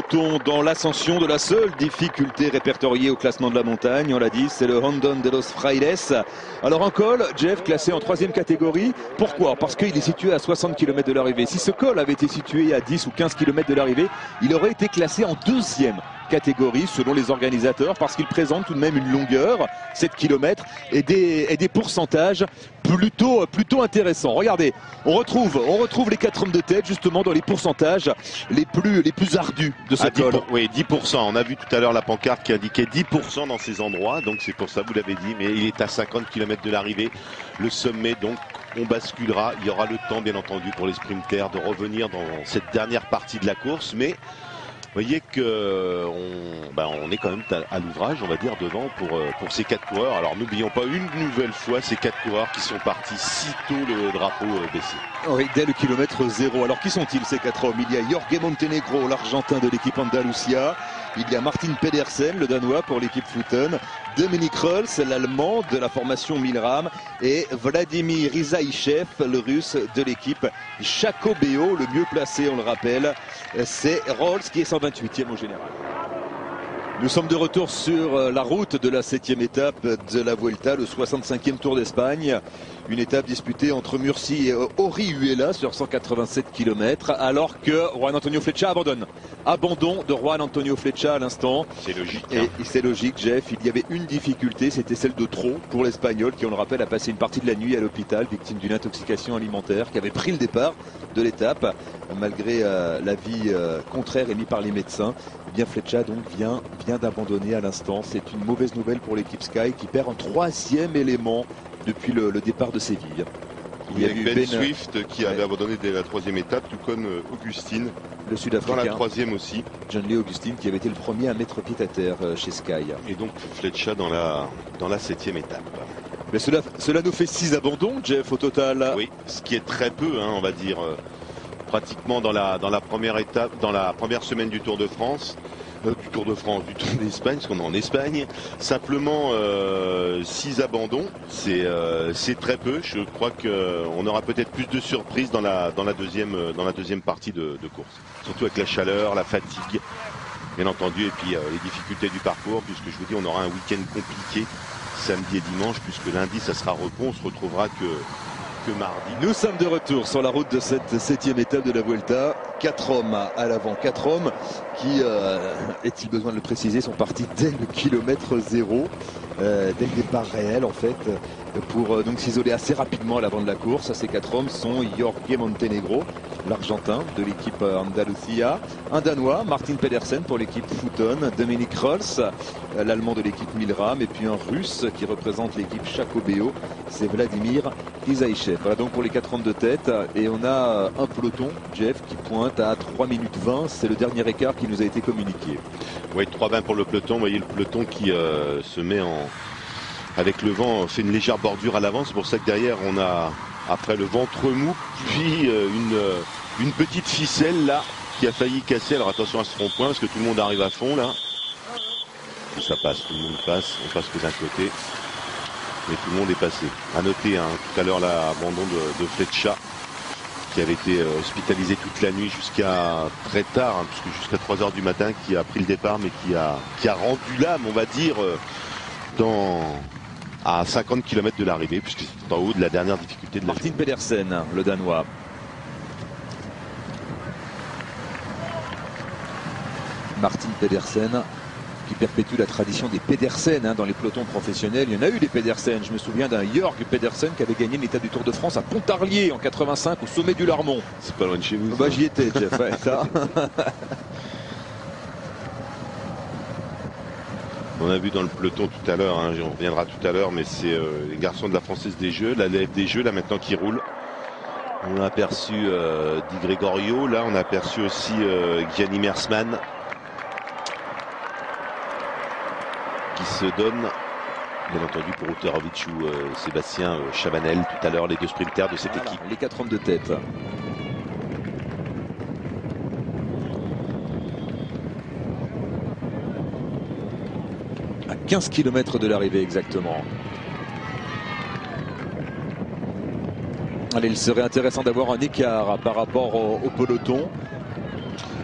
peloton dans l'ascension de la seule difficulté répertoriée au classement de la montagne. On l'a dit, c'est le Rondon de los Frailes. Alors un col, Jeff, classé en 3e catégorie. Pourquoi? Parce qu'il est situé à 60 km de l'arrivée. Si ce col avait été situé à 10 ou 15 km de l'arrivée, il aurait été classé en 2e catégorie selon les organisateurs, parce qu'il présente tout de même une longueur, 7 km, et des pourcentages plutôt intéressants. Regardez, on retrouve les 4 hommes de tête justement dans les pourcentages les plus ardus de ce col. Oui, 10%. On a vu tout à l'heure la pancarte qui indiquait 10% dans ces endroits, donc c'est pour ça, vous l'avez dit, mais il est à 50 km de l'arrivée. Le sommet, donc, on basculera. Il y aura le temps, bien entendu, pour les sprinters de revenir dans cette dernière partie de la course, mais vous voyez qu'on est quand même à l'ouvrage, on va dire, devant pour ces 4 coureurs. Alors n'oublions pas une nouvelle fois ces 4 coureurs qui sont partis sitôt le drapeau baissé. Oui, dès le kilomètre 0. Alors qui sont-ils ces 4 hommes? Il y a Jorge Montenegro, l'Argentin de l'équipe Andalusia. Il y a Martin Pedersen, le Danois pour l'équipe Fouten. Dominic Rolls, l'Allemand de la formation Milram. Et Vladimir Izaïchev, le Russe de l'équipe Jacobeo. Le mieux placé, on le rappelle, c'est Rolls qui est 128e au général. Nous sommes de retour sur la route de la 7e étape de la Vuelta, le 65e Tour d'Espagne. Une étape disputée entre Murcie et Orihuela sur 187 km, alors que Juan Antonio Flecha abandonne. Abandon de Juan Antonio Flecha à l'instant. C'est logique. Et c'est logique, Jeff. Il y avait une difficulté, c'était celle de trop pour l'Espagnol qui, on le rappelle, a passé une partie de la nuit à l'hôpital, victime d'une intoxication alimentaire, qui avait pris le départ de l'étape, malgré l'avis contraire émis par les médecins. Eh bien, Flecha donc vient d'abandonner à l'instant. C'est une mauvaise nouvelle pour l'équipe Sky qui perd un 3e élément depuis le départ de Séville. Il y a eu Ben Swift qui avait abandonné dès la 3e étape, tout comme Augustin, le Sud-Africain. Dans la 3e aussi. John Lee Augustin qui avait été le premier à mettre pied à terre chez Sky. Et donc Flecha dans la 7e étape. Mais cela nous fait 6 abandons, Jeff, au total. Oui, ce qui est très peu, hein, on va dire, pratiquement dans la première étape, dans la première semaine du Tour de France. Du Tour d'Espagne, parce qu'on est en Espagne. Simplement 6 abandons, c'est très peu. Je crois qu'on aura peut-être plus de surprises dans la deuxième partie de course. Surtout avec la chaleur, la fatigue, bien entendu, et puis les difficultés du parcours, puisque je vous dis, on aura un week-end compliqué samedi et dimanche, puisque lundi, ça sera repos. On se retrouvera que mardi. Nous sommes de retour sur la route de cette 7e étape de la Vuelta. 4 hommes à l'avant, 4 hommes qui, est-il besoin de le préciser, sont partis dès le kilomètre 0, dès le départ réel en fait, pour donc s'isoler assez rapidement à l'avant de la course. Ces 4 hommes sont Jorge Montenegro, l'Argentin de l'équipe Andalusia, un Danois, Martin Pedersen pour l'équipe Fouten, Dominic Rolls, l'Allemand de l'équipe Milram, et puis un Russe qui représente l'équipe Jacobeo, c'est Vladimir Izaïchev. Voilà donc pour les 4 hommes de tête, et on a un peloton, Jeff, qui pointe à 3 minutes 20, c'est le dernier écart qui nous a été communiqué. Oui, 3,20 pour le peloton. Vous voyez le peloton qui se met avec le vent, fait une légère bordure à l'avant. C'est pour ça que derrière on a, après le ventre mou, puis une petite ficelle là qui a failli casser. Alors attention à ce rond-point parce que tout le monde arrive à fond là. Et ça passe, tout le monde passe, on passe que d'un côté. Mais tout le monde est passé. À noter tout à l'heure l'abandon de Flecha, qui avait été hospitalisé toute la nuit jusqu'à très tard, puisque jusqu'à 3 h du matin, qui a pris le départ, mais qui a rendu l'âme, on va dire, à 50 km de l'arrivée, puisque c'est en haut de la dernière difficulté de la Martin Pedersen, le Danois. Martin Pedersen qui perpétue la tradition des Pedersen dans les pelotons professionnels. Il y en a eu des Pedersen. Je me souviens d'un Jorge Pedersen qui avait gagné une étape du Tour de France à Pontarlier en 85 au sommet du Larmont. C'est pas loin de chez vous. Bah, j'y étais, Jeff. Ouais, ça. On a vu dans le peloton tout à l'heure, on reviendra tout à l'heure, mais c'est les garçons de la Française des Jeux, la LF des Jeux là maintenant qui roule. On a aperçu Di Gregorio, là on a aperçu aussi Gianni Mersman qui se donne, bien entendu, pour Uterovic ou Sébastien Chavanel tout à l'heure, les 2 sprinters de cette équipe. Les 4 hommes de tête. À 15 km de l'arrivée exactement. Allez, il serait intéressant d'avoir un écart par rapport au peloton.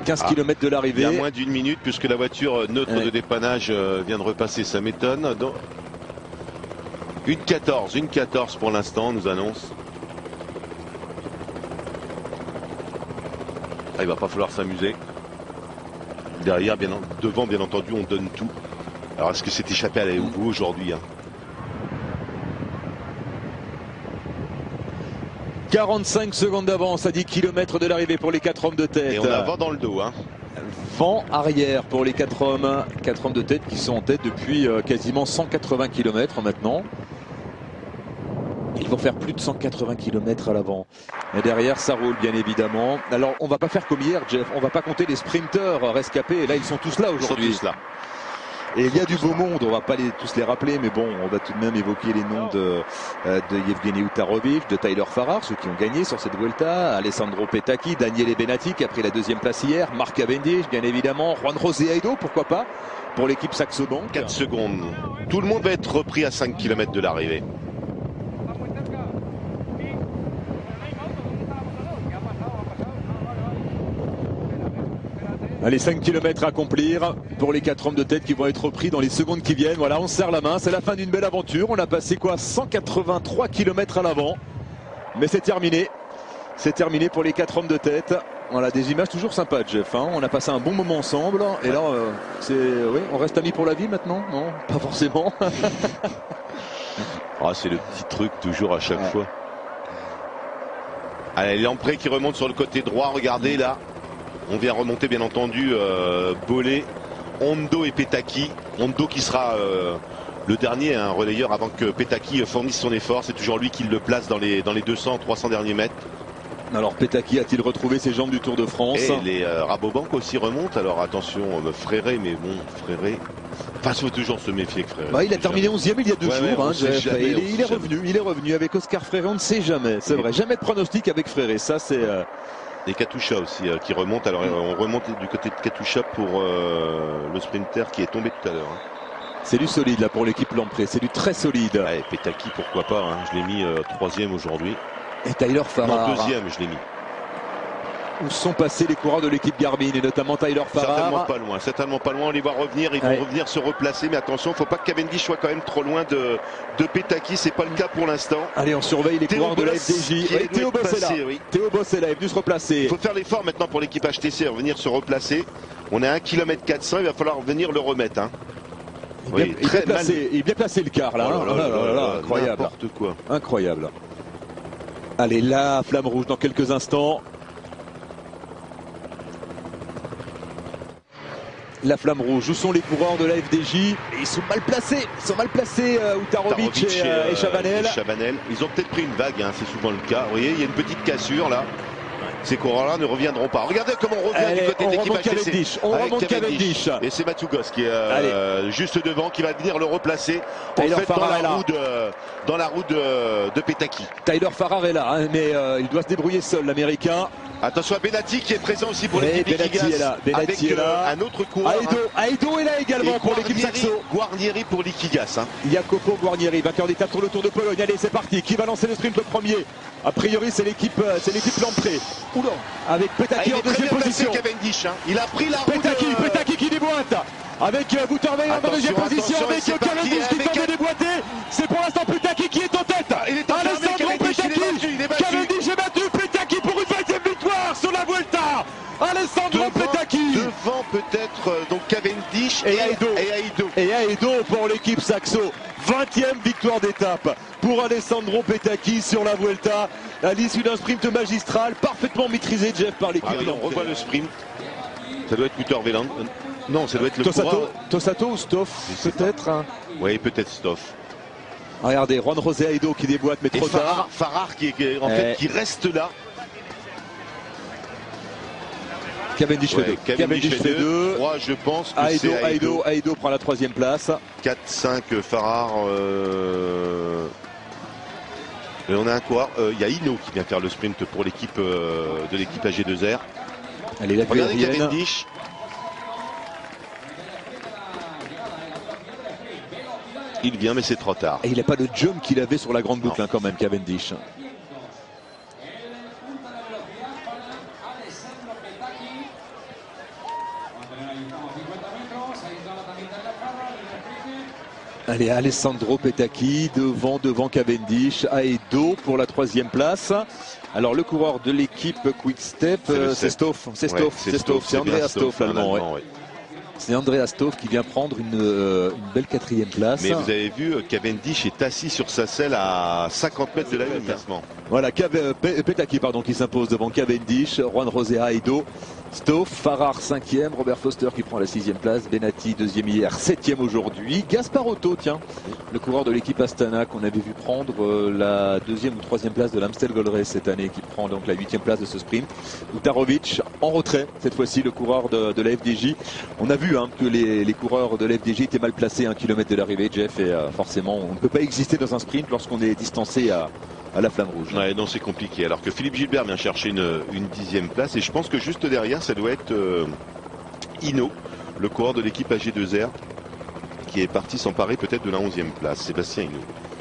15 km de l'arrivée. Il y a moins d'une minute puisque la voiture neutre de dépannage vient de repasser, ça m'étonne. Une 14 pour l'instant, on nous annonce. Ah, il va pas falloir s'amuser. Derrière, devant, bien entendu, on donne tout. Alors, est-ce que c'est échappé à la vous aujourd'hui, hein? 45 secondes d'avance à 10 km de l'arrivée pour les 4 hommes de tête. Et on a vent dans le dos, hein. Vent arrière pour les 4 hommes de tête qui sont en tête depuis quasiment 180 km maintenant. Ils vont faire plus de 180 km à l'avant. Et derrière, ça roule bien évidemment. Alors, on va pas faire comme hier, Jeff. On va pas compter les sprinteurs rescapés. Et là, ils sont tous là aujourd'hui. Ils sont tous là. Et il y a du beau monde. On va pas tous les rappeler, mais bon, on va tout de même évoquer les noms de Yevgeny Utarovic, de Tyler Farrar, ceux qui ont gagné sur cette Vuelta, Alessandro Petacchi, Daniele Benatti qui a pris la 2e place hier, Marc Cavendish, bien évidemment, Juan José Aido, pourquoi pas, pour l'équipe Saxo Bank. 4 secondes. Tout le monde va être repris à 5 km de l'arrivée. Allez, 5 km à accomplir pour les 4 hommes de tête qui vont être repris dans les secondes qui viennent. Voilà, on se serre la main, c'est la fin d'une belle aventure. On a passé quoi, 183 km à l'avant. Mais c'est terminé. C'est terminé pour les 4 hommes de tête. Voilà, des images toujours sympas, Jeff. Hein. On a passé un bon moment ensemble. Et là, oui, on reste amis pour la vie maintenant? Non, pas forcément. C'est le petit truc toujours à chaque fois. Allez, Lampré qui remonte sur le côté droit, regardez là. On vient remonter bien entendu Bollé, Hondo et Petacchi. Hondo qui sera le dernier relayeur avant que Petacchi fournisse son effort. C'est toujours lui qui le place dans les 200-300 derniers mètres. Alors Petacchi a-t-il retrouvé ses jambes du Tour de France? Et les Rabobank aussi remontent. Alors attention, Fréré, mais bon, Fréré... Enfin, il faut toujours se méfier que Fréré. Il a terminé 11e il y a 2 jours. Il est revenu avec Oscar Fréré, on ne sait jamais. C'est vrai, jamais de pronostic avec Fréré. Ça, c'est... Et Katusha aussi qui remonte. Alors on remonte du côté de Katusha pour le sprinter qui est tombé tout à l'heure. C'est du solide là pour l'équipe Lampré, c'est du très solide. Ouais, Petacchi pourquoi pas, je l'ai mis 3e aujourd'hui. Et Tyler Farrar. Non, 2e je l'ai mis. Où sont passés les coureurs de l'équipe Garmin et notamment Tyler Farrar? Certainement pas loin, on les voit revenir, ils vont revenir se replacer, mais attention, il ne faut pas que Cavendish soit quand même trop loin de Petacchi, c'est pas le cas pour l'instant. Allez, on surveille les coureurs de la FDJ. Théo Boss est là. Théo Boss est là, il est venu se replacer. Il faut faire l'effort maintenant pour l'équipe HTC, venir se replacer. On est à 1 km 400, il va falloir venir le remettre. Il est bien placé le quart là. Incroyable. N'importe quoi. Incroyable. Allez, la flamme rouge dans quelques instants. La flamme rouge, où sont les coureurs de la FDJ? Et ils sont mal placés. Utarovic et Chabanel. Ils ont peut-être pris une vague, c'est souvent le cas. Vous voyez, il y a une petite cassure là. Ces coureurs-là ne reviendront pas. Regardez comment on revient du côté de l'équipe HTC. On remonte Cavendish. Et c'est Matugos qui est juste devant, qui va venir le replacer. Dans la roue de Petacchi. Tyler Farrar est là, mais il doit se débrouiller seul, l'Américain. Attention à Benatti qui est présent aussi pour l'équipe Liquigas. Benatti est là. Un autre coureur. Aido est là également pour l'équipe Saxo. Guarnieri pour Liquigas. Jacopo Guarnieri, vainqueur d'étape sur le Tour de Pologne. Allez, c'est parti. Qui va lancer le sprint le premier? A priori, c'est l'équipe Lampré. Oula. Avec Petacchi en deuxième position. Cavendish, Il a pris la roue. Petacchi qui déboîte. Avec Bouterveil en deuxième position. Avec Cavendish qui tente de déboîter. C'est pour l'instant Petacchi qui est en tête. Alessandro Petacchi. Cavendish est battu. Petacchi pour une 20e victoire sur la Vuelta. Alessandro Petacchi. Devant peut-être donc Cavendish et Aido. Et Aido pour l'équipe Saxo. 20e victoire d'étape pour Alessandro Petacchi sur la Vuelta à l'issue d'un sprint magistral parfaitement maîtrisé, Jeff, par l'équipe. On revoit le sprint. Ça doit être Utarovic. Non, ça doit être le Tossato ou Stoff peut-être. Oui, peut-être Stoff. Regardez, Juan José Aido qui déboîte mais trop tard. Farrar qui reste là. Cavendish fait 2. 3, je pense que c'est Aido prend la 3e place. 4-5 Farrar. Et on a un coureur. Il y a Hinault qui vient faire le sprint pour l'équipe de l'équipe AG2R. Allez, la regardez Cavendish. Il vient, mais c'est trop tard. Et il n'a pas le jump qu'il avait sur la grande boucle quand même, Cavendish. Allez, Alessandro Petacchi devant Cavendish, Aedo pour la 3e place. Alors le coureur de l'équipe Quick Step, c'est Stoff, c'est Andreas Stoff l'allemand. Ouais. C'est Andreas Stoff qui vient prendre une belle 4e place. Mais vous avez vu, Cavendish est assis sur sa selle à 50 mètres de la ligne de classement. Voilà, Petacchi qui s'impose devant Cavendish, Juan José Aedo, Stoff, Farrar 5e, Robert Foster qui prend la 6e place, Benatti 2e hier, 7e aujourd'hui, Gasparotto, tiens, le coureur de l'équipe Astana qu'on avait vu prendre la 2e ou 3e place de l'Amstel Gold Race cette année, qui prend donc la 8e place de ce sprint. Utarovic en retrait, cette fois-ci le coureur de la FDJ. On a vu que les coureurs de la FDJ étaient mal placés à 1 km de l'arrivée, Jeff, et forcément on ne peut pas exister dans un sprint lorsqu'on est distancé à la flamme rouge. Ouais, non, c'est compliqué. Alors que Philippe Gilbert vient chercher une 10e place. Et je pense que juste derrière, ça doit être Hinault, le coureur de l'équipe AG2R, qui est parti s'emparer peut-être de la 11e place. Sébastien Hinault.